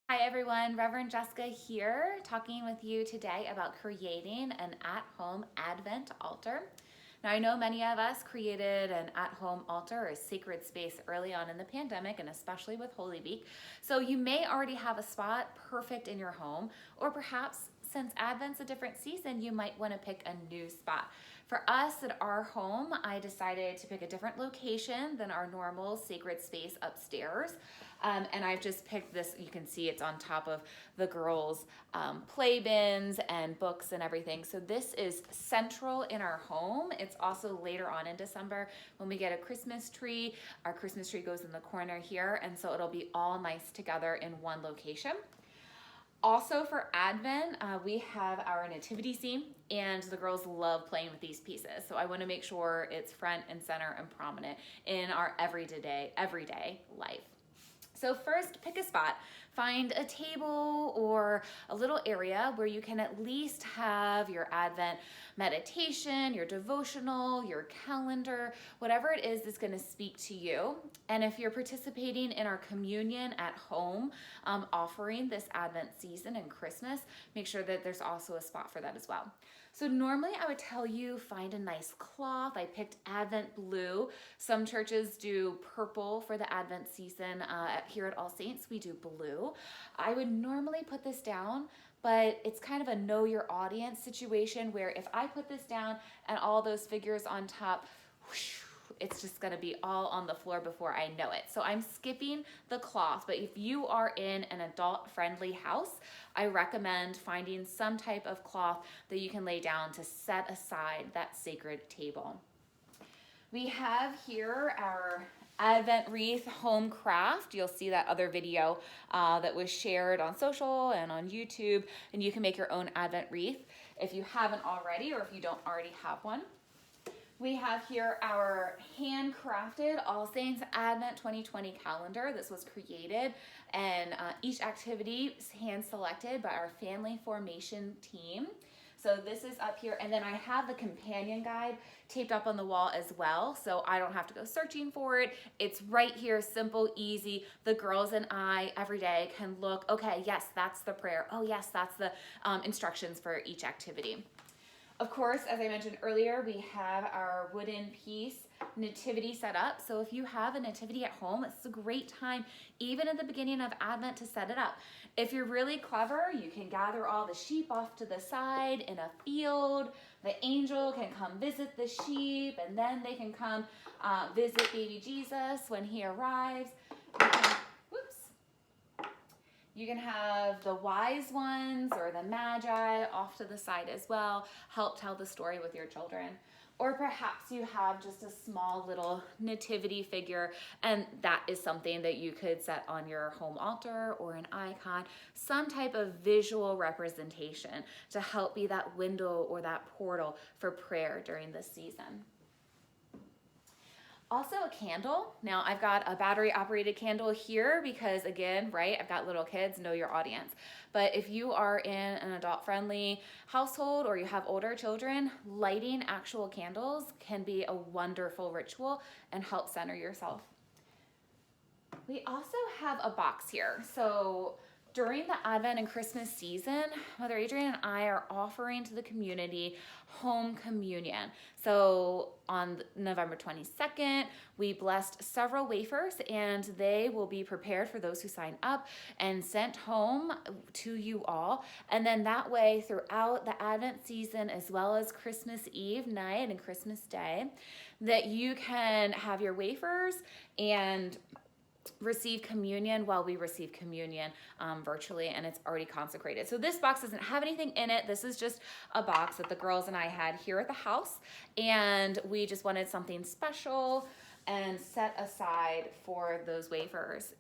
Hi everyone, Reverend Jessica here, talking with you today about creating an at-home Advent altar. Now I know many of us created an at-home altar or a sacred space early on in the pandemic, and especially with Holy Week. So you may already have a spot perfect in your home, or perhaps since Advent's a different season, you might want to pick a new spot. For us at our home, I decided to pick a different location than our normal sacred space upstairs. And I've just picked this, you can see it's on top of the girls' play bins and books and everything. So this is central in our home. It's also later on in December when we get a Christmas tree. Our Christmas tree goes in the corner here, and so it'll be all nice together in one location. Also for Advent, we have our nativity scene, and the girls love playing with these pieces. So I want to make sure it's front and center and prominent in our everyday life. So first, pick a spot. Find a table or a little area where you can at least have your Advent meditation, your devotional, your calendar, whatever it is that's going to speak to you. And if you're participating in our communion at home offering this Advent season and Christmas, make sure that there's also a spot for that as well. So normally I would tell you find a nice cloth. I picked Advent blue. Some churches do purple for the Advent season. Here at All Saints, we do blue. I would normally put this down, but it's kind of a know your audience situation where if I put this down and all those figures on top, whoosh, it's just gonna be all on the floor before I know it. So I'm skipping the cloth, but if you are in an adult-friendly house, I recommend finding some type of cloth that you can lay down to set aside that sacred table. We have here our Advent wreath home craft. You'll see that other video that was shared on social and on YouTube, and you can make your own Advent wreath if you haven't already or if you don't already have one. We have here our handcrafted All Saints Advent 2020 calendar. This was created and each activity is hand selected by our family formation team. So this is up here, and then I have the companion guide taped up on the wall as well, so I don't have to go searching for it. It's right here, simple, easy. The girls and I every day can look, okay, yes, that's the prayer. Oh yes, that's the instructions for each activity. Of course, as I mentioned earlier, we have our wooden piece nativity set up. So if you have a nativity at home, it's a great time, even at the beginning of Advent, to set it up. If you're really clever, you can gather all the sheep off to the side in a field. The angel can come visit the sheep, and then they can come visit baby Jesus when he arrives. You can have the wise ones or the magi off to the side as well, help tell the story with your children. Or perhaps you have just a small little nativity figure, and that is something that you could set on your home altar or an icon, some type of visual representation to help be that window or that portal for prayer during this season. Also a candle. Now I've got a battery operated candle here because again, right, I've got little kids, know your audience. But if you are in an adult friendly household or you have older children, lighting actual candles can be a wonderful ritual and help center yourself. We also have a box here. So during the Advent and Christmas season, Mother Adrienne and I are offering to the community home communion. So on November 22nd, we blessed several wafers, and they will be prepared for those who sign up and sent home to you all. And then that way, throughout the Advent season, as well as Christmas Eve night and Christmas Day, that you can have your wafers and receive communion while we receive communion virtually, and it's already consecrated. So this box doesn't have anything in it. This is just a box that the girls and I had here at the house, and we just wanted something special and set aside for those wafers.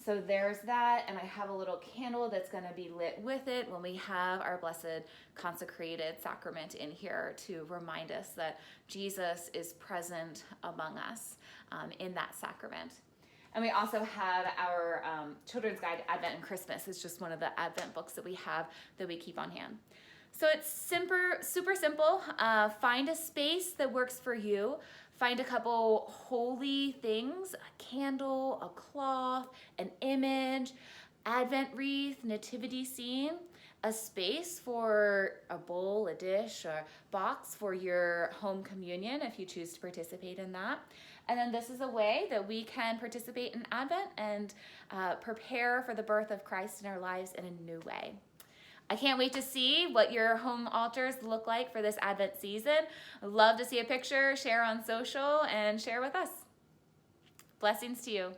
So there's that, and I have a little candle that's going to be lit with it when we have our blessed consecrated sacrament in here to remind us that Jesus is present among us in that sacrament. And we also have our Children's Guide to Advent and Christmas. It's just one of the Advent books that we have that we keep on hand. So it's super simple. Find a space that works for you. Find a couple holy things, a candle, a cloth, an image. Advent wreath, nativity scene, a space for a bowl, a dish, or box for your home communion if you choose to participate in that. And then this is a way that we can participate in Advent and prepare for the birth of Christ in our lives in a new way. I can't wait to see what your home altars look like for this Advent season. I'd love to see a picture, share on social, and share with us. Blessings to you.